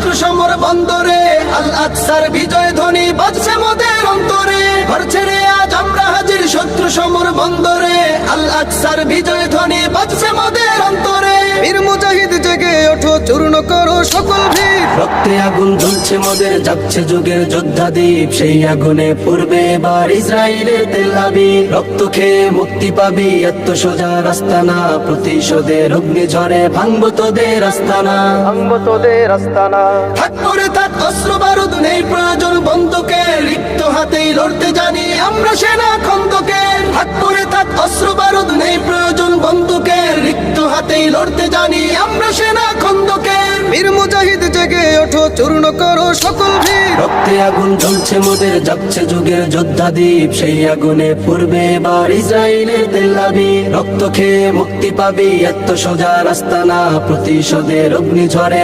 শত্রু সমর বন্দরে, আল আকসার বিজয় ধ্বনি বাজছে মোদের অন্তরে। ঘর ছেড়ে আজ আমরা হাজির শত্রু সমর বন্দরে, আল আকসার বিজয় ধ্বনি বাজছে মোদের অন্তরে। বীর মুজাহিদ জেগে ওঠো, চূর্ণ করো সকল ভিড়। রক্তে আগুন জ্বলছে মোদের, যাচ্ছে যুগের যোদ্ধা দ্বীপ। সেই আগুনে পূর্বে এবার ইসরায়েলের তেল আবিব। রক্ত খেয়ে মুক্তি পাবি, এত সোজা রাস্তা না। প্রতিশোধের অগ্নি ঝরে ভাঙবো তোদের আস্তানা, ভাঙবো তোদের আস্তানা। থাক পরে থাক অস্ত্র বারুদ, নেই প্রয়োজন বন্দুকের। রিক্ত হাতেই লড়তে জানি আমরা সেনা খন্দকের। থাক পরে থাক অস্ত্র বারুদ, নেই প্রয়োজন বন্দুকের। রিক্ত হাতেই লড়তে জানি আমরা সেনা খন্দকের। বীর মুজাহিদ জেগে ওঠো, চূর্ণ করো সকল ভিড়। রক্তে আগুন জ্বলছে মোদের, যাচ্ছে যুগের যোদ্ধা দ্বীপ। সেই আগুনে পূর্বে এবার ইসরায়েলের তেল আবিব। রক্ত খেয়ে মুক্তি পাবি, এত সোজা রাস্তা না। প্রতিশোধের অগ্নি ঝরে